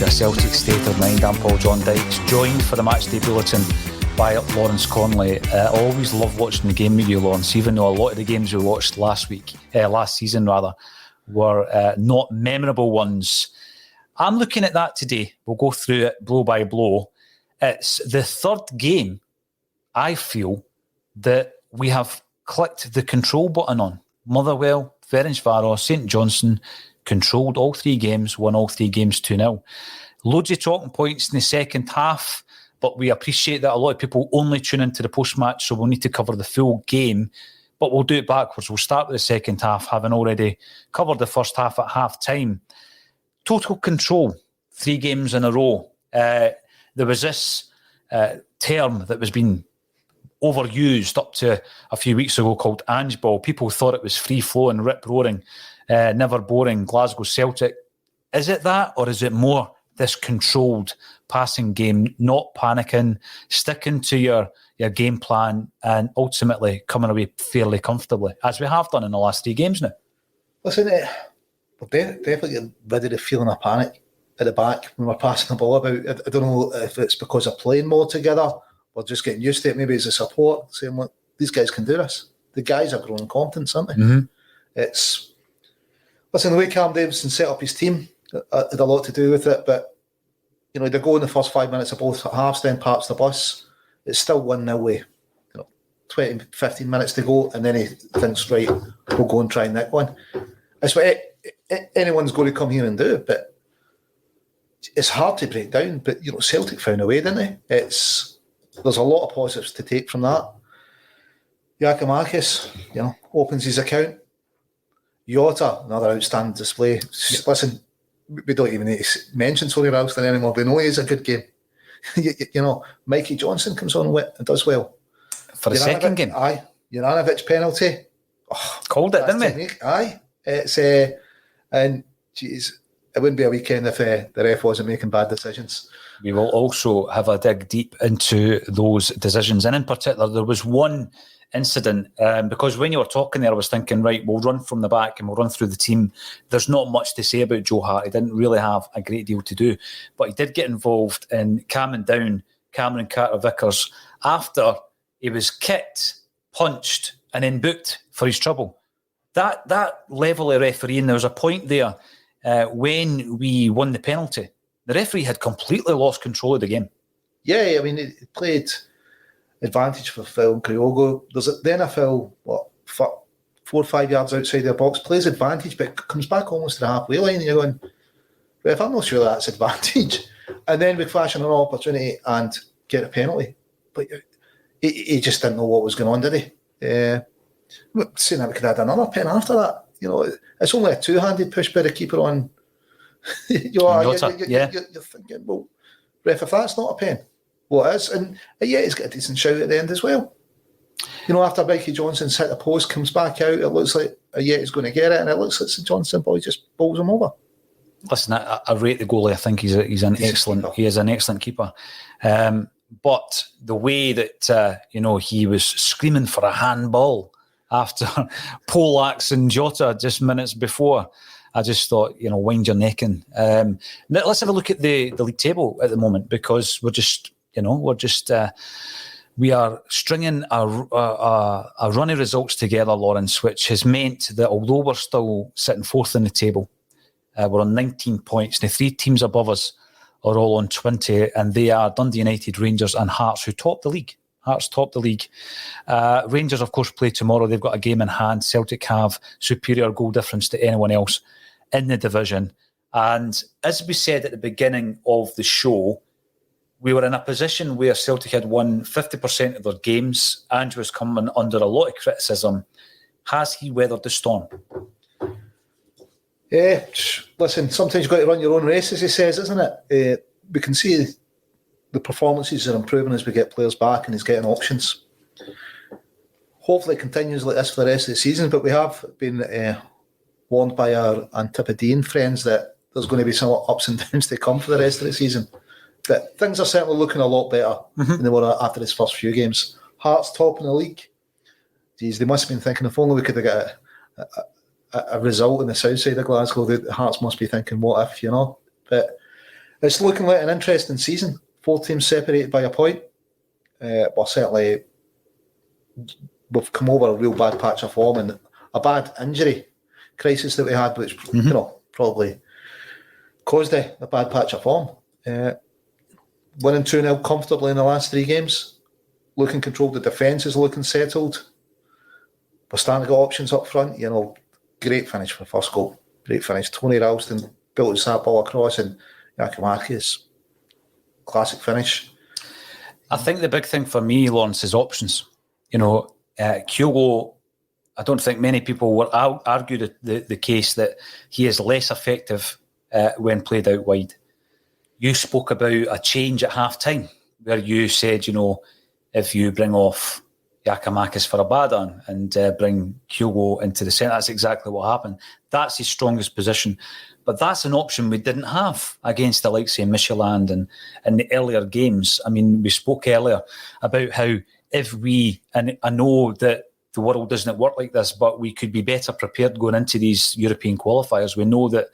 to A Celtic State of Mind. I'm John Dykes, joined for the Matchday Bulletin by Lawrence Connolly. I always love watching the game with you, Lawrence, even though a lot of the games we watched last season were not memorable ones. I'm looking at that today. We'll go through it blow by blow. It's the third game, I feel, that we have clicked the control button on. Motherwell, Ferencváros, St Johnstone controlled all three games, won all three games 2-0. Loads of talking points in the second half, but we appreciate that a lot of people only tune into the post-match, so we'll need to cover the full game, but we'll do it backwards. We'll start with the second half, having already covered the first half at half-time. Total control, 3 games in a row. There was this term that was being overused up to a few weeks ago called Ange Ball. People thought it was free-flowing, rip-roaring, never boring, Glasgow Celtic. Is it that, or is it more this controlled passing game, not panicking, sticking to your game plan and ultimately coming away fairly comfortably, as we have done in the last 3 games now? Listen, we're definitely getting rid of the feeling of panic at the back when we're passing the ball about. I don't know if it's because of playing more together. We're just getting used to it. Maybe it's a support saying, look, these guys can do this. The guys are growing confidence, aren't they? Mm-hmm. Listen, the way Cam Davidson set up his team had a lot to do with it, but they go in the first 5 minutes of both halves, then parks the bus. It's still 1-0 away. 20, 15 minutes to go, and then he thinks, right, we'll go and try and nick one. That's what anyone's going to come here and do, but it's hard to break down. But Celtic found a way, didn't they? There's a lot of positives to take from that. Giakoumakis, opens his account. Jota, another outstanding display. Yep. Listen, we don't even need to mention Tony Ralston anymore. We know he's a good game. Mikey Johnson comes on and does well. For the second game? Aye. Juranovic penalty. Called it, didn't technique. We? Aye. It's and geez, it wouldn't be a weekend if the ref wasn't making bad decisions. We will also have a dig deep into those decisions. And in particular, there was one incident, because when you were talking there, I was thinking, right, we'll run from the back and we'll run through the team. There's not much to say about Joe Hart. He didn't really have a great deal to do, but he did get involved in calming down Cameron Carter-Vickers after he was kicked, punched, and then booked for his trouble. That level of refereeing, there was a point there when we won the penalty. The referee had completely lost control of the game. Yeah, I mean, it played advantage for Phil and Kyogo. There's then a Phil, 4 or 5 yards outside their box, plays advantage, but comes back almost to the halfway line, and you're going, ref, I'm not sure that's advantage. And then we flash on an opportunity and get a penalty. But he just didn't know what was going on, did he? Saying that we could add another pen after that. It's only a two-handed push by the keeper on. You're thinking, well, ref, if that's not a pen, what is? And he's got a decent shout at the end as well. After Mikey Johnson's hit the post, comes back out, it looks like he's going to get it, and it looks like St Johnstone boy just bowls him over. Listen, I rate the goalie. I think he is an excellent keeper. But the way that he was screaming for a handball after Polaks and Jota just minutes before, I just thought, wind your neck in. Let's have a look at the league table at the moment, because we are stringing a run of results together, Lawrence, which has meant that although we're still sitting fourth in the table, we're on 19 points. The 3 teams above us are all on 20, and they are Dundee United, Rangers and Hearts, who top the league. Rangers, of course, play tomorrow. They've got a game in hand. Celtic have superior goal difference to anyone else in the division. And as we said at the beginning of the show, we were in a position where Celtic had won 50% of their games. Andrew was coming under a lot of criticism. Has he weathered the storm? Yeah, listen, sometimes you've got to run your own race, as he says, isn't it? We can see the performances are improving as we get players back and he's getting options. Hopefully it continues like this for the rest of the season, but we have been warned by our Antipodean friends that there's going to be some ups and downs to come for the rest of the season. But things are certainly looking a lot better than they were after his first few games. Hearts top in the league. Geez, they must have been thinking, if only we could have got a result in the south side of Glasgow, the Hearts must be thinking, what if, But It's looking like an interesting season. 4 teams separated by a point. Well, certainly we've come over a real bad patch of form and a bad injury crisis that we had, which probably caused a bad patch of form. Winning 2-0 comfortably in the last 3 games, looking controlled. The defence is looking settled. We're starting to get options up front. Great finish for the first goal. Great finish. Tony Ralston built that ball across, and Yakimakis, classic finish. I think the big thing for me, Lawrence, is options. Kyogo, I don't think many people will argue the case that he is less effective when played out wide. You spoke about a change at half-time where you said, if you bring off Yakimakis for Abadan and bring Kyogo into the centre, that's exactly what happened. That's his strongest position. But that's an option we didn't have against the likes of Michelin and in the earlier games. I mean, we spoke earlier about how and I know that the world doesn't work like this, but we could be better prepared going into these European qualifiers. We know that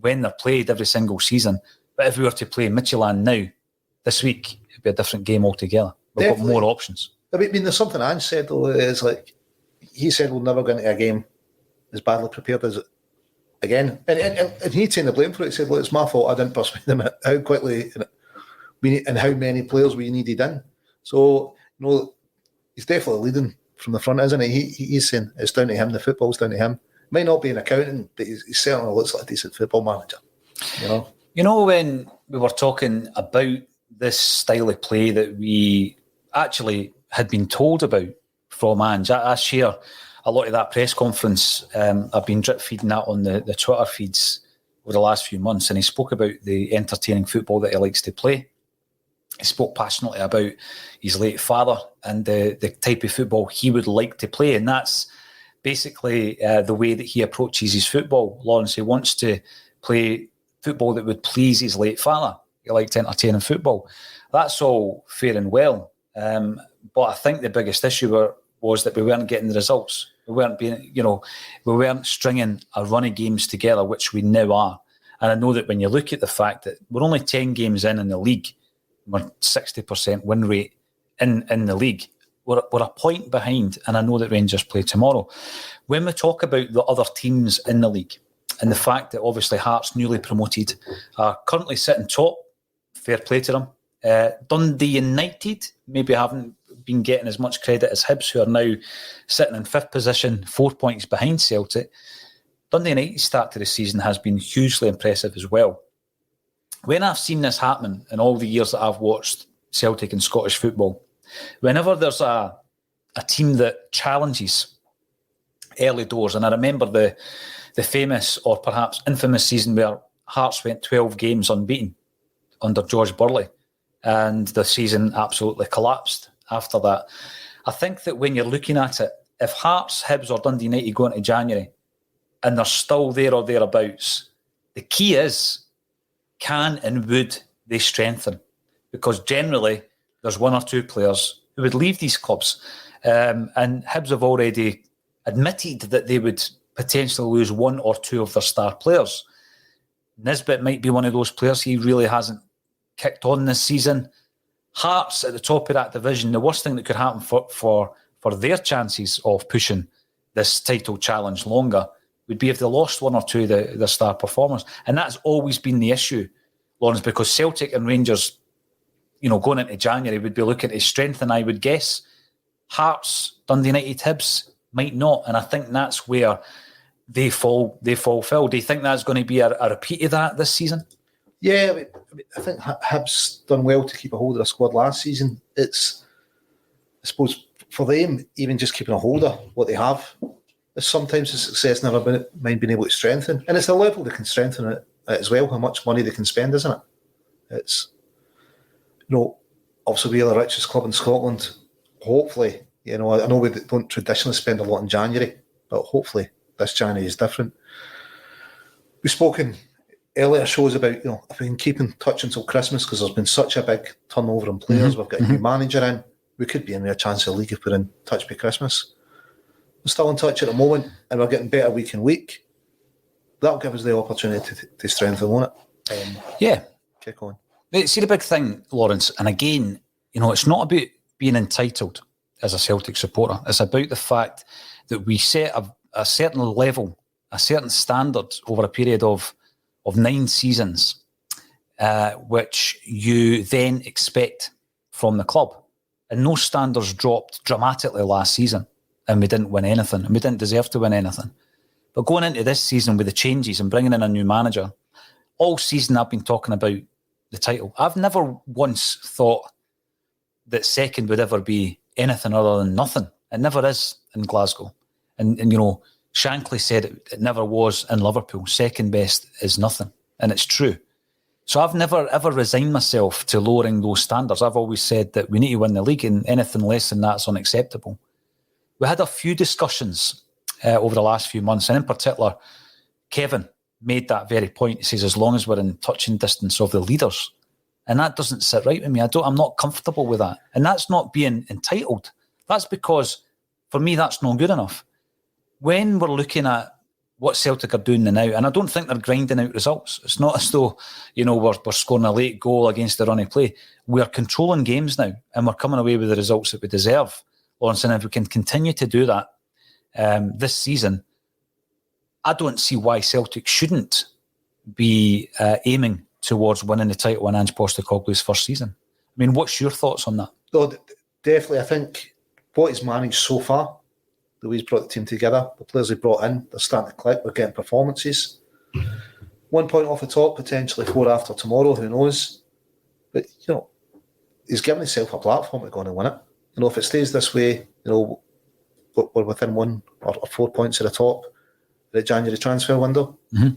when they're played every single season, but if we were to play Michelin now, this week, it'd be a different game altogether. We've got more options. I mean, there's something Ange said, though, is like, he said we'll never go into a game as badly prepared as it again. And he'd taken the blame for it. He said, well, it's my fault I didn't persuade them how quickly and how many players we needed in. So, he's definitely leading from the front, isn't he? He's saying it's down to him, the football's down to him. Might not be an accountant, but he certainly looks like a decent football manager, when we were talking about this style of play that we actually had been told about from Ange, I share a lot of that press conference. I've been drip feeding that on the Twitter feeds over the last few months, and he spoke about the entertaining football that he likes to play. He spoke passionately about his late father and the type of football he would like to play, and that's basically the way that he approaches his football. Lawrence, he wants to play football that would please his late father. He liked entertaining football. That's all fair and well, but I think the biggest issue was that we weren't getting the results. We weren't stringing a run of games together, which we now are. And I know that when you look at the fact that we're only 10 games in the league, we're 60% win rate in the league. We're a point behind, and I know that Rangers play tomorrow. When we talk about the other teams in the league and the fact that obviously Hearts, newly promoted, are currently sitting top, fair play to them. Dundee United maybe haven't been getting as much credit as Hibs, who are now sitting in 5th position, 4 points behind Celtic. Dundee United's start to the season has been hugely impressive as well. When I've seen this happening in all the years that I've watched Celtic and Scottish football, whenever there's a team that challenges early doors, and I remember the famous or perhaps infamous season where Hearts went 12 games unbeaten under George Burley, and the season absolutely collapsed after that. I think that when you're looking at it, if Hearts, Hibs or Dundee United go into January and they're still there or thereabouts, the key is, can and would they strengthen? Because generally there's 1 or 2 players who would leave these clubs, and Hibs have already admitted that they would potentially lose 1 or 2 of their star players. Nisbet might be one of those players. He really hasn't kicked on this season. Hearts at the top of that division, the worst thing that could happen for their chances of pushing this title challenge longer would be if they lost 1 or 2 of their star performers. And that's always been the issue, Lawrence, because Celtic and Rangers, going into January, would be looking to strengthen, I would guess. Hearts, Dundee United, Hibs might not. And I think that's where they fall foul. Do you think that's going to be a repeat of that this season? Yeah, I think Hibs done well to keep a hold of their squad last season. It's, I suppose, for them, even just keeping a hold of what they have, is sometimes the success never mind being able to strengthen. And it's the level they can strengthen it as well, how much money they can spend, isn't it? It's, obviously we are the richest club in Scotland. Hopefully, I know we don't traditionally spend a lot in January, but hopefully this January is different. We've spoken earlier shows about, if we can keep in touch until Christmas, because there's been such a big turnover in players. We've got a new manager in. We could be in a chance of the league if we're in touch by Christmas. We're still in touch at the moment, and we're getting better week in week. That'll give us the opportunity to strengthen, won't it? Yeah. kick on. See the big thing, Lawrence, and again, it's not about being entitled as a Celtic supporter. It's about the fact that we set a certain level, a certain standard over a period of 9 seasons, which you then expect from the club. And those standards dropped dramatically last season, and we didn't win anything, and we didn't deserve to win anything. But going into this season with the changes and bringing in a new manager, all season I've been talking about the title. I've never once thought that second would ever be anything other than nothing. It never is in Glasgow. And Shankly said it never was in Liverpool. Second best is nothing. And it's true. So I've never ever resigned myself to lowering those standards. I've always said that we need to win the league, and anything less than that's unacceptable. We had a few discussions over the last few months, and in particular, Kevin made that very point. He says, as long as we're in touching distance of the leaders. And that doesn't sit right with me. I'm not comfortable with that. And that's not being entitled. That's because, for me, that's not good enough. When we're looking at what Celtic are doing now, and I don't think they're grinding out results. It's not as though, we're scoring a late goal against the run of play. We're controlling games now, and we're coming away with the results that we deserve. Lawrence, and if we can continue to do that this season, I don't see why Celtic shouldn't be aiming towards winning the title in Ange Postecoglou's first season. I mean, what's your thoughts on that? No, definitely. I think what he's managed so far, the way he's brought the team together, the players he brought in, they're starting to click, we're getting performances. 1 point off the top, potentially 4 after tomorrow, who knows? But, he's given himself a platform to go on and win it. If it stays this way, we're within 1 or 4 points at the top of the January transfer window. Mm-hmm.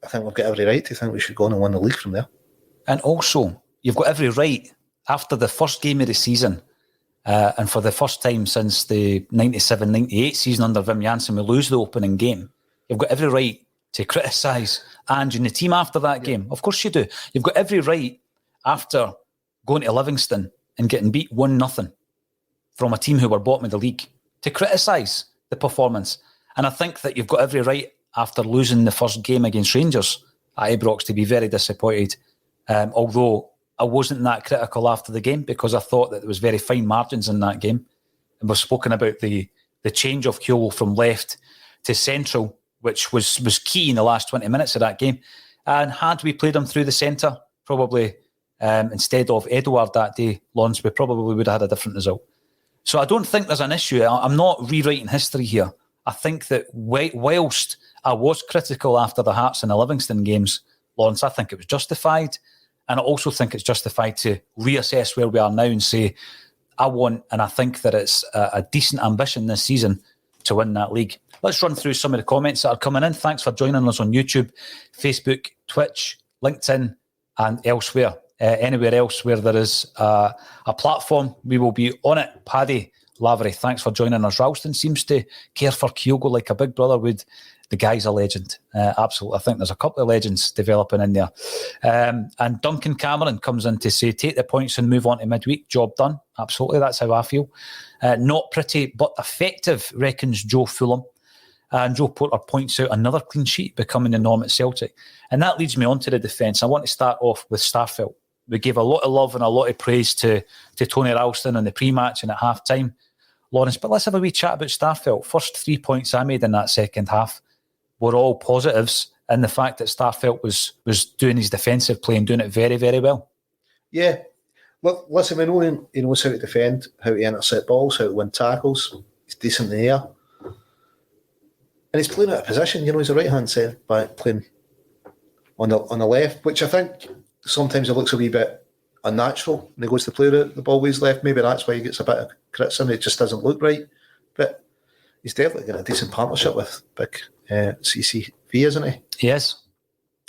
I think we've got every right to think we should go on and win the league from there. And also, you've got every right, after the first game of the season, and for the first time since the 97-98 season under Wim Jansen, we lose the opening game. You've got every right to criticise Ange and the team after that game. Of course you do. You've got every right, after going to Livingston and getting beat 1-0 from a team who were bottom of the league, to criticise the performance. And I think that you've got every right, after losing the first game against Rangers at Ibrox, to be very disappointed. Although I wasn't that critical after the game, because I thought that there was very fine margins in that game. And we've spoken about the change of Kyogo from left to central, which was key in the last 20 minutes of that game. And had we played him through the centre, probably instead of Edouard that day, Lawrence, we probably would have had a different result. So I don't think there's an issue. I'm not rewriting history here. I think that whilst I was critical after the Hearts and the Livingston games, Lawrence, I think it was justified. And I also think it's justified to reassess where we are now and say, I want, and I think that it's a decent ambition this season to win that league. Let's run through some of the comments that are coming in. Thanks for joining us on YouTube, Facebook, Twitch, LinkedIn, and elsewhere. Anywhere else where there is a platform, we will be on it. Paddy Lavery, thanks for joining us. Ralston seems to care for Kyogo like a big brother would. The guy's a legend. Absolutely. I think there's a couple of legends developing in there. And Duncan Cameron comes in to say, take the points and move on to midweek. Job done. Absolutely. That's how I feel. Not pretty, but effective, reckons Joe Fulham. And Joe Porter points out another clean sheet becoming the norm at Celtic. And that leads me on to the defence. I want to start off with Starfelt. We gave a lot of love and a lot of praise to Tony Ralston in the pre-match and at half-time, Lawrence. But let's have a wee chat about Starfelt. First 3 points I made in that second half were all positives, and the fact that Starfelt was doing his defensive play and doing it very, very well. Yeah. Well, listen, we know he knows how to defend, how to intercept balls, how to win tackles. He's decent in the air. And he's playing out of position. He's a right-hand centre back playing on the left, which I think sometimes it looks a wee bit unnatural when he goes to play the ball with his left. Maybe that's why he gets a bit of criticism. It just doesn't look right. But he's definitely got a decent partnership with big CCV, isn't he? Yes.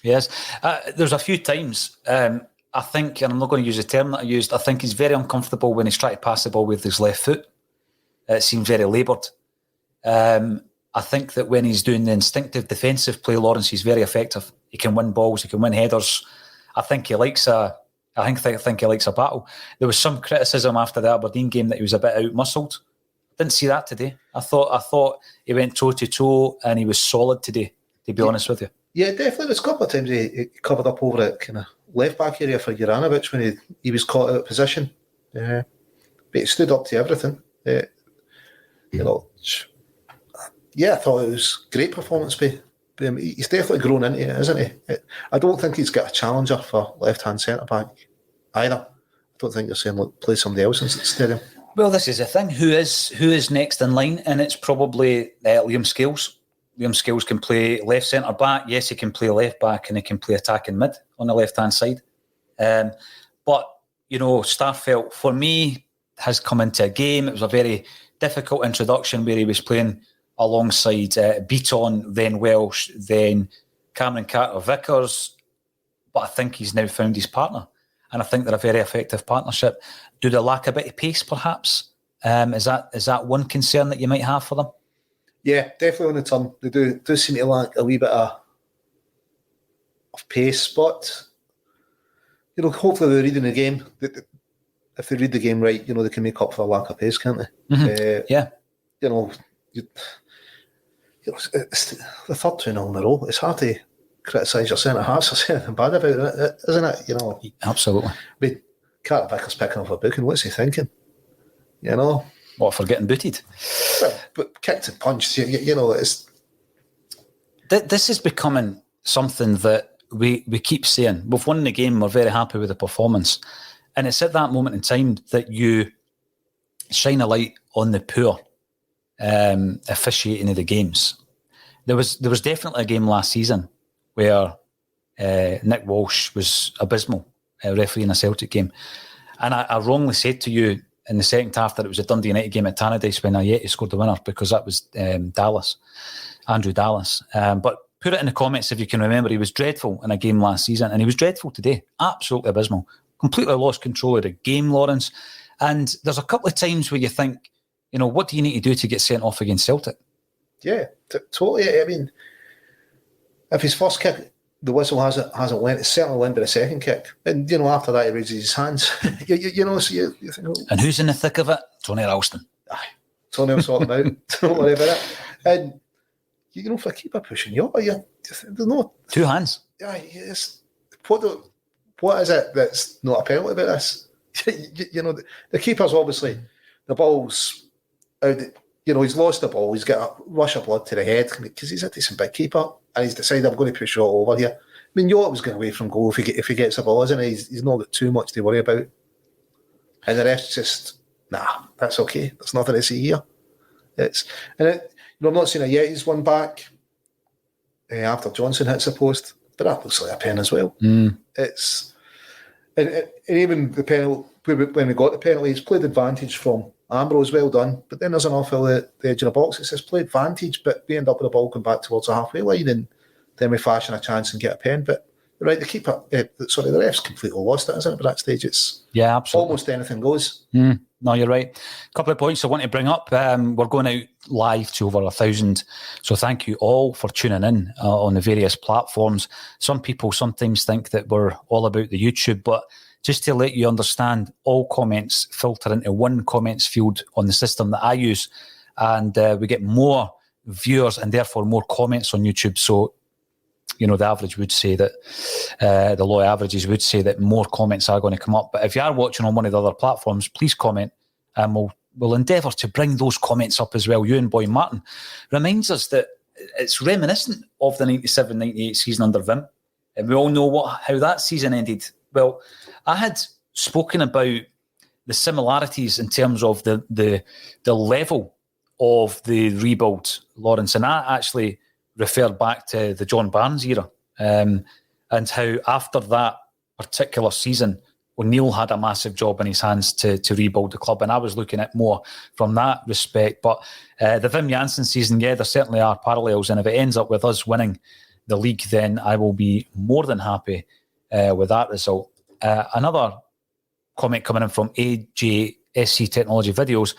There's a few times, I think, and I'm not going to use the term that I used, I think he's very uncomfortable when he's trying to pass the ball with his left foot. It seems very laboured. I think that when he's doing the instinctive defensive play, Lawrence, he's very effective. He can win balls, he can win headers. I think he likes a battle. There was some criticism after the Aberdeen game that he was a bit out-muscled. Didn't see that today. I thought he went toe-to-toe and he was solid today, to be honest with you. Yeah, definitely. There's a couple of times he covered up over it, kind of left back area for Juranovic when he was caught out of position. But he stood up to everything. I thought it was a great performance by him. He's definitely grown into it, isn't he? I don't think he's got a challenger for left-hand centre-back either. I don't think they're saying, look, play somebody else instead of him. Well, this is the thing. Who is next in line? And it's probably Liam Scales. Liam Scales can play left centre-back. Yes, he can play left-back and he can play attacking mid on the left-hand side. But, Starfelt, for me, has come into a game. It was a very difficult introduction where he was playing alongside Beaton, then Welsh, then Cameron Carter-Vickers. But I think he's now found his partner. And I think they're a very effective partnership. Do they lack a bit of pace, perhaps? Is that one concern that you might have for them? Yeah, definitely on the turn. They do seem to lack a wee bit of pace, but hopefully they're reading the game. If they read the game right, they can make up for a lack of pace, can't they? Mm-hmm. It's the third 2-0 in a row. It's hard to criticise your centre halves or say anything bad about it, isn't it? Absolutely. But Carter-Vickers picking up a book, and what's he thinking? What, for getting booted? Well, but kicked and punched, it's... This is becoming something that we keep saying. We've won the game, we're very happy with the performance. And it's at that moment in time that you shine a light on the poor officiating of the games. There was definitely a game last season where Nick Walsh was abysmal, refereeing a Celtic game. And I wrongly said to you in the second half that it was a Dundee United game at Tannadice when Ayeti scored the winner, because that was Andrew Dallas. But put it in the comments if you can remember. He was dreadful in a game last season, and he was dreadful today. Absolutely abysmal. Completely lost control of the game, Lawrence. And there's a couple of times where you think, what do you need to do to get sent off against Celtic? Yeah, totally. I mean, if his first kick, the whistle hasn't went, it's certainly went by the second kick. And, after that, he raises his hands. So you think... Oh. And who's in the thick of it? Tony Ralston. Aye. Tony will sort him out. Don't worry about it. And, for a keeper pushing you up, there's no... Two hands. Aye, yes. What is it that's not a penalty about this? The keeper's obviously, the ball's out, he's lost the ball, he's got a rush of blood to the head because he's a decent big keeper, and he's decided, I'm going to push it all over here. I mean, Jota was going away from goal if he gets the ball, isn't he? He's not got too much to worry about. And the ref's just, that's okay. There's nothing to see here. I'm not saying Ayeti's one back after Johnson hits the post, but that looks like a pen as well. It's... And even the penalty, when we got the penalty, he's played advantage from Ambrose, well done. But then there's an awful at the edge of the box. It says play advantage, but we end up with the ball going back towards the halfway line, and then we fashion a chance and get a pen. But right, the keeper, the ref's completely lost it, isn't it? By that stage, it's absolutely almost anything goes. No, you're right. A couple of points I want to bring up. We're going out live to over 1,000. So thank you all for tuning in on the various platforms. Some people sometimes think that we're all about the YouTube, but just to let you understand, all comments filter into one comments field on the system that I use. And we get more viewers and therefore more comments on YouTube. So, the average would say that, the law averages would say that more comments are going to come up. But if you are watching on one of the other platforms, please comment, and we'll endeavour to bring those comments up as well. Ewan Boy Martin reminds us that it's reminiscent of the 97-98 season under Vim. And we all know how that season ended. Well, I had spoken about the similarities in terms of the level of the rebuild, Lawrence, and I actually referred back to the John Barnes era, and how after that particular season, O'Neill had a massive job in his hands to rebuild the club, and I was looking at more from that respect. But the Wim Jansen season, there certainly are parallels, and if it ends up with us winning the league, then I will be more than happy with that result. Another comment coming in from AJSC Technology Videos,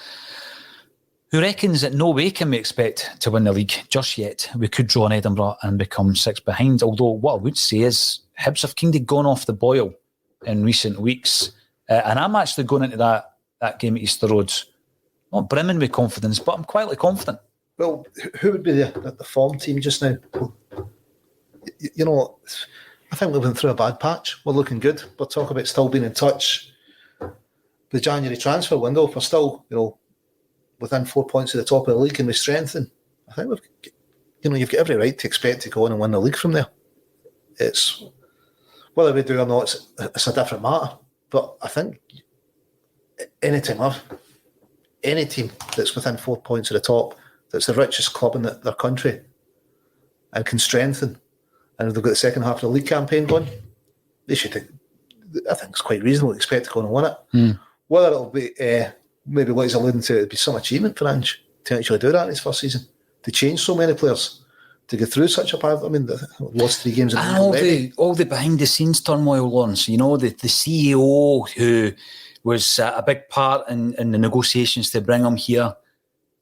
who reckons that no way can we expect to win the league just yet. We could draw in Edinburgh and become 6 behind. Although what I would say is Hibs have kind of gone off the boil in recent weeks. And I'm actually going into that game at Easter Road, not brimming with confidence, but I'm quietly confident. Well, who would be the form team just now? I think we went through a bad patch. We're looking good. We're talking about still being in touch. The January transfer window, if we're still, within 4 points of the top of the league and we strengthen, I think you've got every right to expect to go on and win the league from there. It's whether we do or not, it's a different matter. But I think any team that's within 4 points of the top, that's the richest club in their country, and can strengthen, and if they've got the second half of the league campaign going, they should. I think it's quite reasonable to expect to go and win it. Whether it'll be maybe what he's alluding to, it'd be some achievement for Ange to actually do that in his first season, to change so many players, to go through such a bad. I mean, lost 3 games in the league already. All the behind the scenes turmoil, Lawrence. The CEO who was a big part in the negotiations to bring him here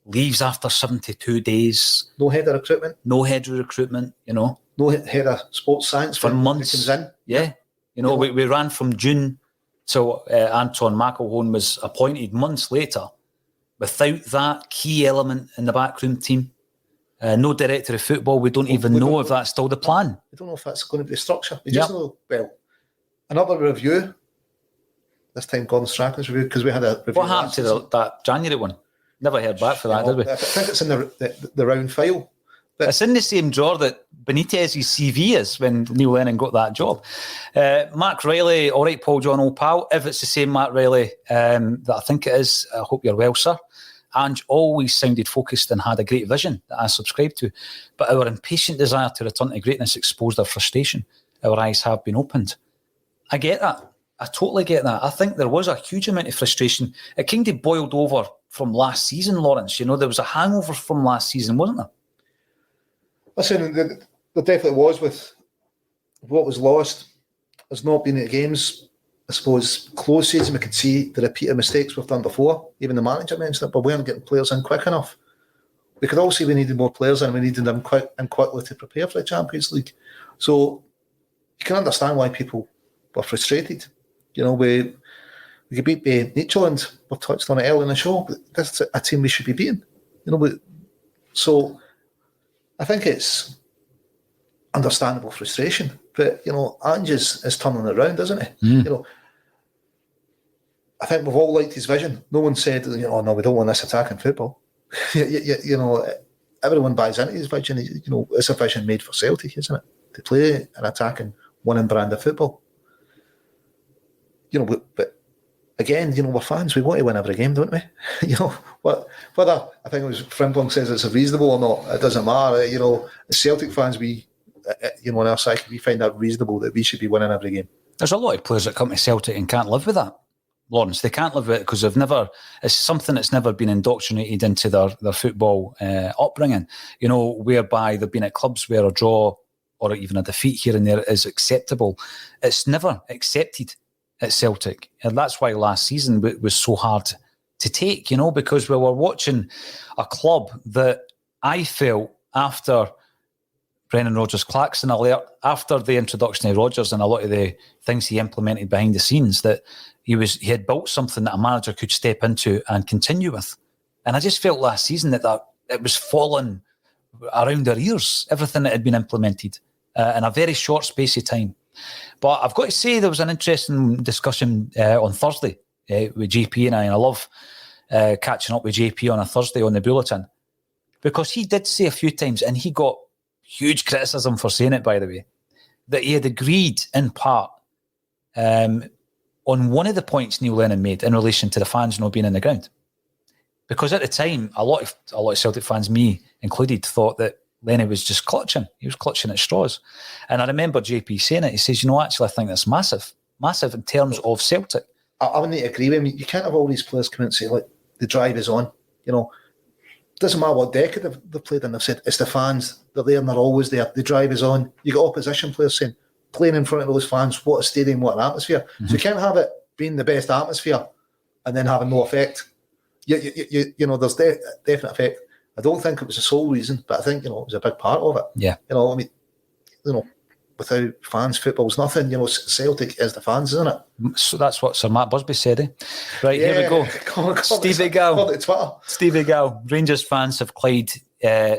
leaves after 72 days. No head of recruitment. No head of recruitment. No head of sports science for months. Comes in. Yeah. We ran from June till Anton McElhone was appointed months later. Without that key element in the backroom team, no director of football, we don't even know if that's still the plan. We don't know if that's going to be the structure. We just know, another review, this time Gordon Strachan's review, because we had a review. What happened to that January one? Never heard back for that, did we? I think it's in the round file. But it's in the same drawer that Benitez's CV is when Neil Lennon got that job. Mark Riley, all right, Paul John, old pal. If it's the same Mark Riley that I think it is, I hope you're well, sir. Ange always sounded focused and had a great vision that I subscribe to. But our impatient desire to return to greatness exposed our frustration. Our eyes have been opened. I get that. I totally get that. I think there was a huge amount of frustration. It kind of boiled over from last season, Lawrence. There was a hangover from last season, wasn't there? Listen, there definitely was with what was lost. There's not been at games. I suppose close season we could see the repeated mistakes we've done before. Even the manager mentioned it, but we weren't getting players in quick enough. We could all see we needed more players and we needed them quickly to prepare for the Champions League. So you can understand why people were frustrated. We could beat Nietzscheland. We've touched on it earlier in the show, but that's a team we should be beating. So I think it's understandable frustration. But, Ange is turning it around, isn't he? I think we've all liked his vision. No one said, no, we don't want this attacking football. Everyone buys into his vision. It's a vision made for Celtic, isn't it? To play an attacking, winning brand of football. But again, we're fans. We want to win every game, don't we? Whether I think it was Frimpong says it's reasonable or not, it doesn't matter. As Celtic fans, we, on our side, we find that reasonable that we should be winning every game. There's a lot of players that come to Celtic and can't live with that, Lawrence. They can't live with it because it's something that's never been indoctrinated into their football upbringing, whereby they've been at clubs where a draw or even a defeat here and there is acceptable. It's never accepted at Celtic. And that's why last season was so hard to take, because we were watching a club that I felt after Brendan Rodgers-Clarkson alert, after the introduction of Rodgers and a lot of the things he implemented behind the scenes, that he had built something that a manager could step into and continue with. And I just felt last season that it was falling around our ears, everything that had been implemented in a very short space of time. But I've got to say there was an interesting discussion on Thursday with JP and I love catching up with JP on a Thursday on the Bulletin, because he did say a few times, and he got huge criticism for saying it, by the way, that he had agreed in part on one of the points Neil Lennon made in relation to the fans not being in the ground. Because at the time, a lot of Celtic fans, me included, thought that Lennon was just clutching. He was clutching at straws. And I remember JP saying it. He says, actually, I think that's massive in terms of Celtic. I wouldn't agree with him. You can't have all these players come in and say, like, the drive is on. Doesn't matter what decade they've played in. They've said, it's the fans. They're there and they're always there. The drive is on. You got opposition players saying, playing in front of those fans, what a stadium, what an atmosphere. Mm-hmm. So you can't have it being the best atmosphere and then having no effect. There's definite effect. I don't think it was the sole reason, but I think, it was a big part of it. Yeah. Without fans, football's nothing. Celtic is the fans, isn't it? So that's what Sir Matt Busby said, eh? Right, here we go. Stevie Gow. Stevie Gow. Rangers fans have Clyde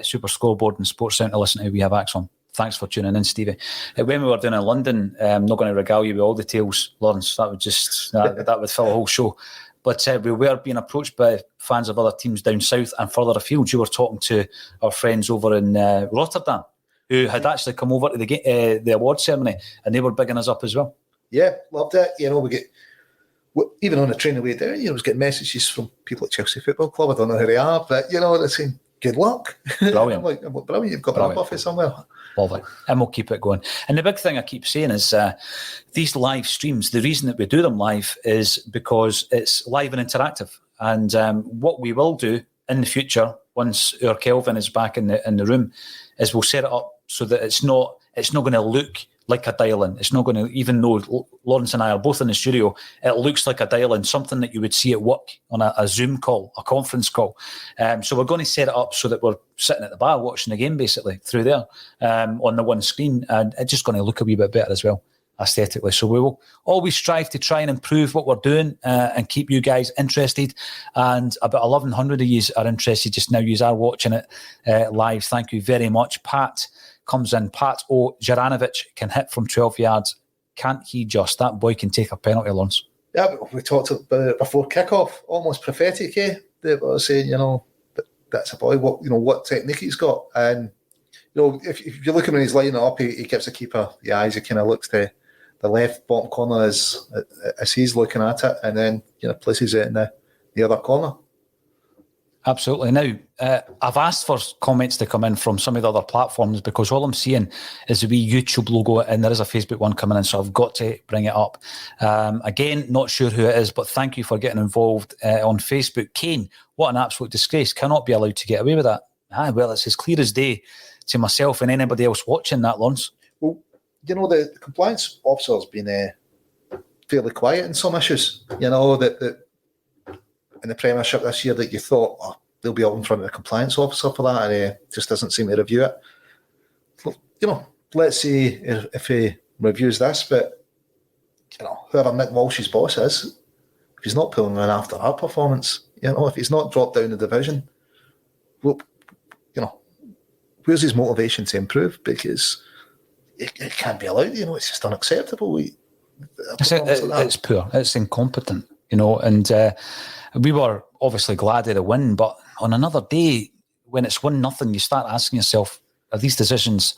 Super Scoreboard and Sports Centre listen to We Have ACSOM. Thanks for tuning in, Stevie. When we were doing in London, I'm not going to regale you with all the tales, Lawrence. That would fill a whole show. But we were being approached by fans of other teams down south and further afield. You were talking to our friends over in Rotterdam, who had actually come over to the award ceremony, and they were bigging us up as well. Yeah, loved it. Even on the train away there, I was getting messages from people at Chelsea Football Club. I don't know who they are, but they're saying, good luck. Brilliant. I'm like, brilliant, you've got an office somewhere. Lovely. And we'll keep it going. And the big thing I keep saying is these live streams, the reason that we do them live is because it's live and interactive. And what we will do in the future, once our Kelvin is back in the room, is we'll set it up so that it's not going to look like a dial-in. It's not going to, even though Lawrence and I are both in the studio, it looks like a dial-in, something that you would see at work on a Zoom call, a conference call. So we're going to set it up so that we're sitting at the bar watching the game basically through there on the one screen, and it's just going to look a wee bit better as well aesthetically. So we will always strive to try and improve what we're doing and keep you guys interested. And about 1,100 of you are interested just now. You are watching it live. Thank you very much. Pat comes in. Pat Jaranovic can hit from 12 yards. Can't he just? That boy can take a penalty, Lawrence. Yeah, we talked about it before kick-off. Almost prophetic, eh? They were saying, that's a boy. What technique he's got. And, if you're looking at his line up, he gives the keeper the eyes. He kind of looks to the left bottom corner as he's looking at it, and then, places it in the other corner. Absolutely. Now, I've asked for comments to come in from some of the other platforms because all I'm seeing is the wee YouTube logo, and there is a Facebook one coming in, so I've got to bring it up. Again, not sure who it is, but thank you for getting involved on Facebook. Kane, what an absolute disgrace. Cannot be allowed to get away with that. Well, it's as clear as day to myself and anybody else watching that, Lawrence. Well, the compliance officer's been fairly quiet in some issues. That in the Premiership this year that you thought, they'll be out in front of the compliance officer for that, and just doesn't seem to review it. Let's see if he reviews this, but, whoever Nick Walsh's boss is, if he's not pulling in after our performance, if he's not dropped down the division, well, where's his motivation to improve? Because it can't be allowed, it's just unacceptable. It's poor, it's incompetent, and we were obviously glad of the win, but on another day, when it's 1-0, you start asking yourself, are these decisions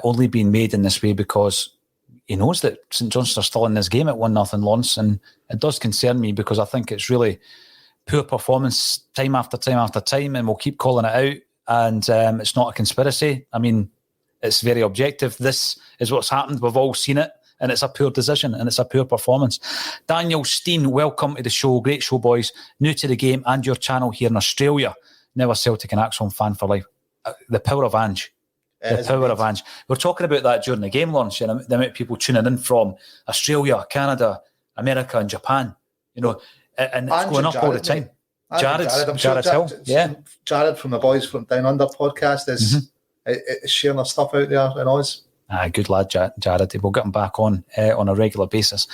only being made in this way because he knows that St Johnstone are still in this game at 1-0, Lawrence? And it does concern me because I think it's really poor performance time after time after time, and we'll keep calling it out. And it's not a conspiracy. I mean, it's very objective. This is what's happened. We've all seen it. And it's a poor decision and it's a poor performance. Daniel Steen, welcome to the show. Great show, boys. New to the game and your channel here in Australia. Now a Celtic and ACSOM fan for life. The power of Ange. The power of Ange. We're talking about that during the game, Lawrence. The amount of people tuning in from Australia, Canada, America and Japan. And it's going up all the time. Jared Hill. Yeah. Jared from the Boys from Down Under podcast is sharing their stuff out there in Oz. Good lad, Jared. We'll get him back on a regular basis.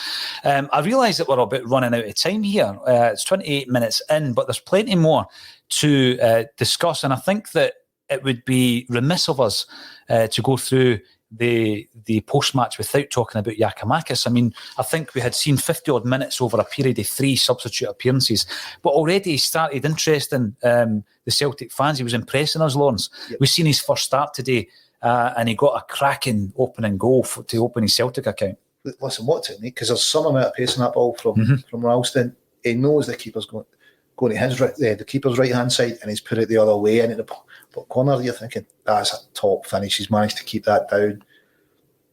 I realise that we're a bit running out of time here. It's 28 minutes in, but there's plenty more to discuss. And I think that it would be remiss of us to go through the post-match without talking about Giakoumakis. I mean, I think we had seen 50-odd minutes over a period of 3 substitute appearances, but already he started interesting the Celtic fans. He was impressing us, Lawrence. Yep. We've seen his first start today. And he got a cracking opening goal to open his Celtic account. Listen, what technique? Because there's some amount of pace in that ball from Ralston. He knows the keeper's going to his the keeper's right hand side, and he's put it the other way into the corner. You're thinking that's a top finish. He's managed to keep that down.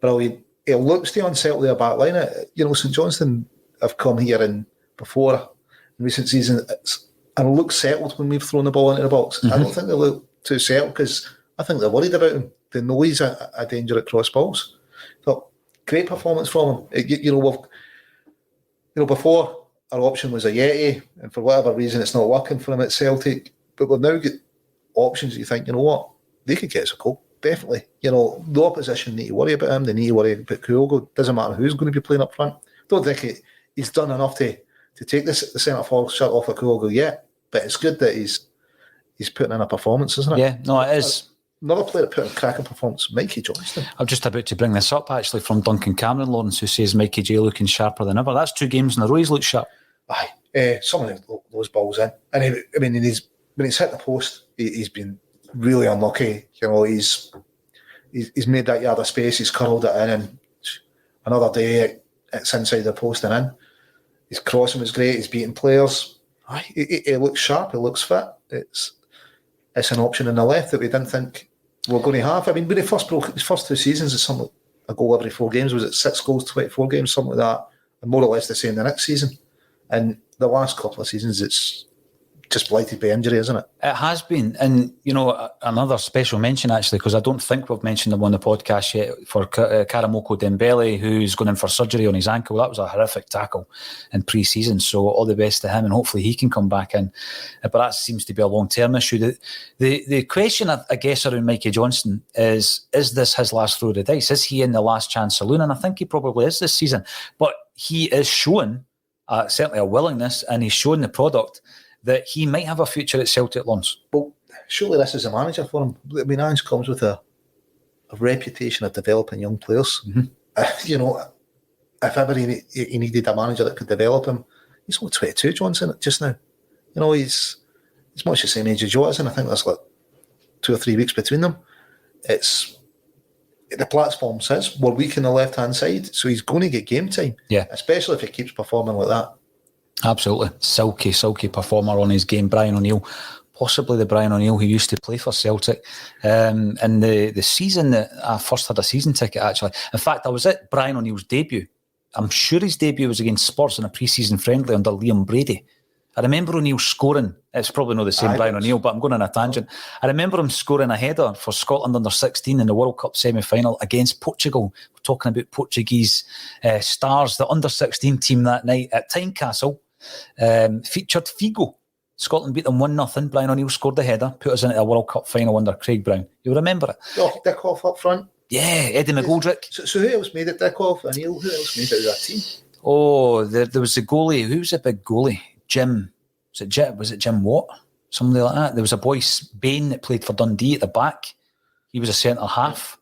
Brilliant. It looks to unsettle their back line. St Johnstone have come here and before in recent seasons and look settled when we've thrown the ball into the box. I don't think they look too settled because I think they're worried about him. They know he's a danger at cross balls. So great performance from him. Before our option was a Yeti, and for whatever reason it's not working for him at Celtic. But we've now got options that you think, they could get us a goal. Definitely. The opposition need to worry about him. They need to worry about Kyogo. Doesn't matter who's going to be playing up front. Don't think he's done enough to take the centre forward shirt off of Kyogo yet. But it's good that he's putting in a performance, isn't it? Yeah, no, it is. Another player that put in a cracking performance, Mikey Johnston. I'm just about to bring this up, actually, from Duncan Cameron, Lawrence, who says Mikey J looking sharper than ever. That's 2 games in a row he's looked sharp. Aye, some of those balls in. And when he's hit the post, he's been really unlucky. You know, he's made that yard of space, he's curled it in, and another day it's inside the post and in. His crossing was great, he's beating players. He looks sharp, he looks fit. It's an option in the left that we didn't think we were going to have. I mean, when he first broke his first 2 seasons, it's something like a goal every 4 games. Was it 6 goals, 24 games, something like that? And more or less the same the next season. And the last couple of seasons, it's just blighted by injury, isn't it? It has been. And, you know, another special mention, actually, because I don't think we've mentioned him on the podcast yet, for Karamoko Dembele, who's going in for surgery on his ankle. That was a horrific tackle in pre-season. So all the best to him, and hopefully he can come back in. But that seems to be a long-term issue. The question, I guess, around Mikey Johnston is this his last throw of the dice? Is he in the last chance saloon? And I think he probably is this season. But he is showing certainly a willingness, and he's showing the product that he might have a future at Celtic, Lawrence. Well, surely this is a manager for him. I mean, Ange comes with a reputation of developing young players. Mm-hmm. You know, if ever he needed a manager that could develop him, he's only 22, Johnson, just now. You know, he's much the same age as Joe is, and I think there's like 2 or 3 weeks between them. The platform says we're weak on the left-hand side, so he's going to get game time. Yeah. Especially if he keeps performing like that. Absolutely. Silky performer on his game. Brian O'Neill, possibly the Brian O'Neill who used to play for Celtic. In the season that I first had a season ticket, actually. In fact, I was at Brian O'Neill's debut. I'm sure his debut was against Spurs in a pre-season friendly under Liam Brady. I remember O'Neill scoring. It's probably not the same Brian O'Neill, but I'm going on a tangent. I remember him scoring a header for Scotland under 16 in the World Cup semi-final against Portugal. We're talking about Portuguese stars. The under 16 team that night at Tynecastle featured Figo. Scotland beat them 1-0. Brian O'Neill scored the header, put us into a World Cup final under Craig Brown. You'll remember it. Oh, Dickoff up front. Yeah, Eddie McGoldrick. So who else made it? Dickoff, O'Neill. Who else made it of that team? Oh, there was the goalie. Who was the big goalie? Jim. Was it Jim Watt? Somebody like that. There was a boy, Bain, that played for Dundee at the back. He was a centre half.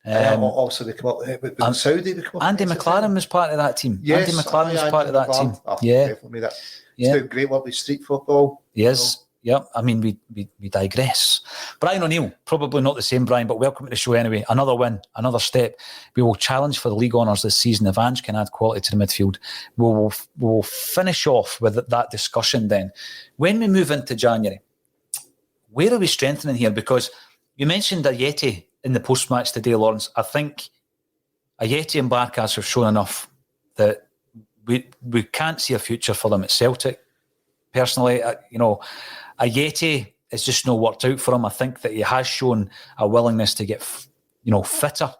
Also, they come up with Saudi. They come up Andy McLaren was part of that team. Yes, Andy McLaren was part of that team. Yeah, definitely made that. He's doing great work with street football. Yes. Yeah, I mean, we digress. Brian O'Neill, probably not the same Brian, but welcome to the show anyway. Another win, another step. We will challenge for the league honours this season if Ange can add quality to the midfield. We'll finish off with that discussion then. When we move into January, where are we strengthening here? Because you mentioned Ajeti in the post-match today, Lawrence. I think Ajeti and Barkas have shown enough that we can't see a future for them at Celtic. Personally, Ajeti has just not worked out for him. I think that he has shown a willingness to get, fitter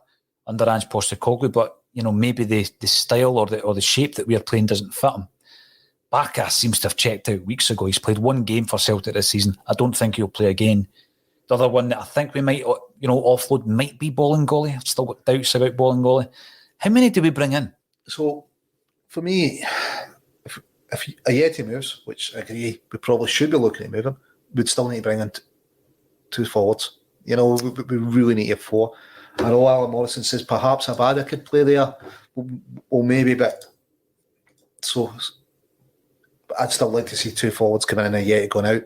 under Ange Postecoglou, but maybe the style or the shape that we are playing doesn't fit him. Barkas seems to have checked out weeks ago. He's played 1 game for Celtic this season. I don't think he'll play again. The other one that I think we might, offload might be Bolingoli. I've still got doubts about Bolingoli. How many do we bring in? So, for me, if Ajeti moves, which I agree, we probably should be looking at moving, we'd still need to bring in 2 forwards. We really need a 4. I know Alan Morrison says perhaps Abada could play there, or maybe, but I'd still like to see 2 forwards coming in and Ajeti going out.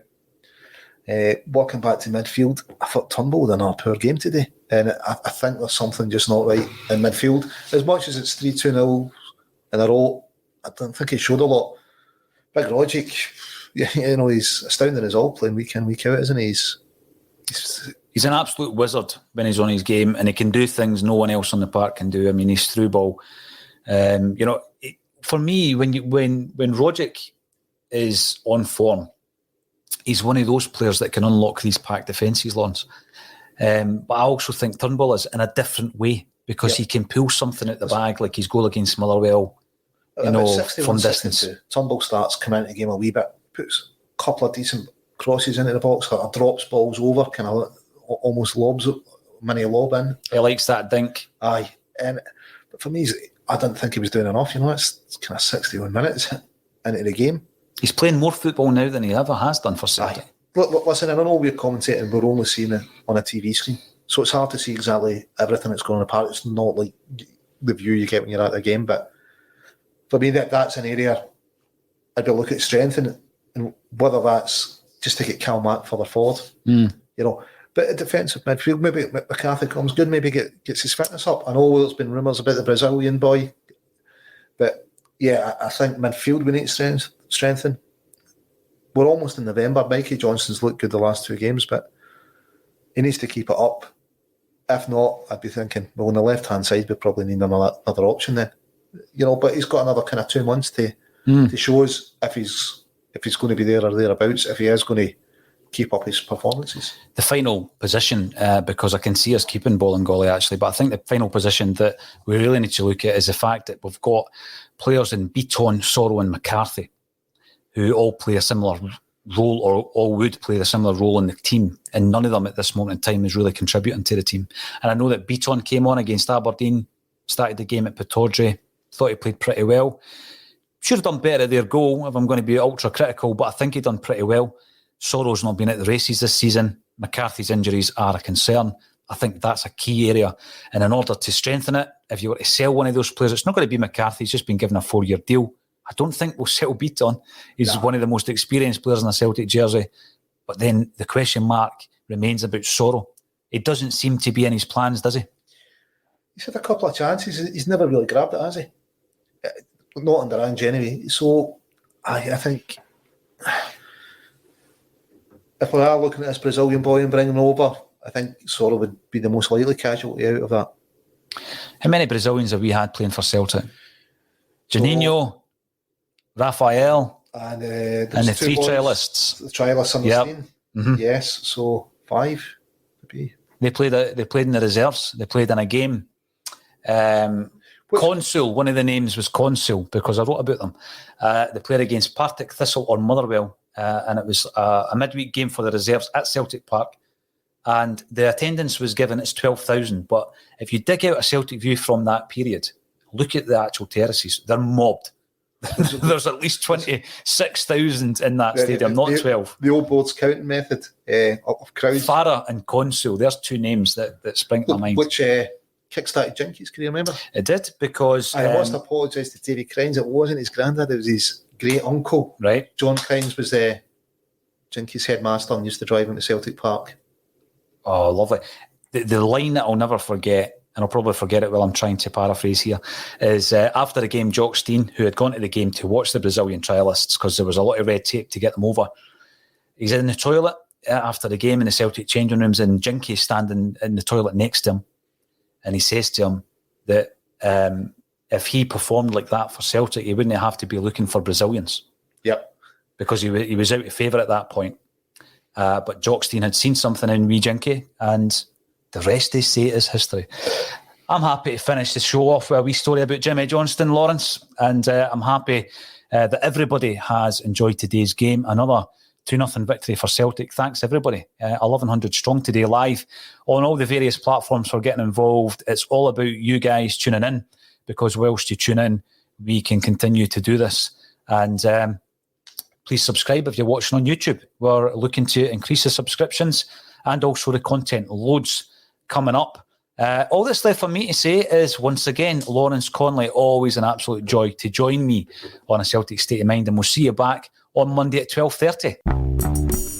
Walking back to midfield, I thought Turnbull did a poor game today, and I think there's something just not right in midfield. As much as it's 3-2-0 in a row, I don't think he showed a lot. Big Rogic, he's astounding as all, playing week in, week out, isn't he? He's an absolute wizard when he's on his game, and he can do things no one else on the park can do. I mean, he's through ball. For me, when Rogic is on form, he's one of those players that can unlock these packed defences, Lawrence. But I also think Turnbull is in a different way because he can pull something out the bag, like his goal against Motherwell. From distance. Turnbull starts coming into the game a wee bit, puts a couple of decent crosses into the box, drops balls over, kind of almost lobs it, mini lob in. He likes that dink. Aye. But for me, I didn't think he was doing enough. It's kind of 61 minutes into the game. He's playing more football now than he ever has done for Celtic. Look, listen, I know we're commentating, we're only seeing it on a TV screen, so it's hard to see exactly everything that's going on apart. It's not like the view you get when you're at the game, but for me, that's an area I'd be looking at strengthening, and whether that's just to get Cal Mack further forward, you know. But a defensive midfield, maybe McCarthy comes good, maybe gets his fitness up. I know there's been rumours about the Brazilian boy, but yeah, I think midfield we need to strengthen. We're almost in November. Mikey Johnston's looked good the last 2 games, but he needs to keep it up. If not, I'd be thinking, well, on the left-hand side, we probably need another option then. You know, but he's got another kind of 2 months to show us if he's going to be there or thereabouts, if he is going to keep up his performances. The final position, because I can see us keeping Bolingoli actually, but I think the final position that we really need to look at is the fact that we've got players in Beaton, Sorrow and McCarthy who all play a similar role or all would play a similar role in the team, and none of them at this moment in time is really contributing to the team. And I know that Beaton came on against Aberdeen, started the game at Pittodrie, thought he played pretty well. Should have done better at their goal if I'm going to be ultra critical, but I think he done pretty well. Sorrow's not been at the races this season. McCarthy's injuries are a concern. I think that's a key area. And in order to strengthen it, if you were to sell one of those players, it's not going to be McCarthy. He's just been given a 4-year deal. I don't think we'll sell Beaton. He's one of the most experienced players in a Celtic jersey. But then the question mark remains about Sorrow. It doesn't seem to be in his plans, does he? He's had a couple of chances. He's never really grabbed it, has he? Not under Ange anyway. So I think if we are looking at this Brazilian boy and bringing him over, I think Sorrow would be the most likely casualty out of that. How many Brazilians have we had playing for Celtic? Juninho, Rafael, and the 3 trialists. The trialists on the scene. Mm-hmm. Yes, so 5 would be. They played in the reserves. They played in a game. Consul, one of the names was Consul because I wrote about them. They played against Partick Thistle or Motherwell, and it was a midweek game for the reserves at Celtic Park. And the attendance was given as 12,000. But if you dig out a Celtic view from that period, look at the actual terraces. They're mobbed. There's at least 26,000 in that stadium, not 12. The old boards counting method of crowds. Farah and Consul, there's 2 names that spring to my mind. Which kickstarted Jinky's career, remember? It did, because... I must apologise to Davy Crines. It wasn't his granddad, it was his great uncle. Right. John Crines was Jinky's headmaster and used to drive him to Celtic Park. Oh, lovely. The line that I'll never forget, and I'll probably forget it while I'm trying to paraphrase here, is after the game, Jock Stein, who had gone to the game to watch the Brazilian trialists because there was a lot of red tape to get them over, he's in the toilet after the game in the Celtic changing rooms, and Jinky's standing in the toilet next to him, and he says to him that if he performed like that for Celtic, he wouldn't have to be looking for Brazilians. Yep. Because he was out of favour at that point. But Jock Stein had seen something in wee Jinky, and the rest, they say, is history. I'm happy to finish the show off with a wee story about Jimmy Johnston, Lawrence, and I'm happy that everybody has enjoyed today's game. Another 2-0 victory for Celtic. Thanks, everybody. 1,100 strong today, live on all the various platforms for getting involved. It's all about you guys tuning in, because whilst you tune in, we can continue to do this. And please subscribe if you're watching on YouTube. We're looking to increase the subscriptions and also the content. Loads coming up. All that's left for me to say is, once again, Lawrence Connolly, always an absolute joy to join me on A Celtic State of Mind, and we'll see you back on Monday at 12:30.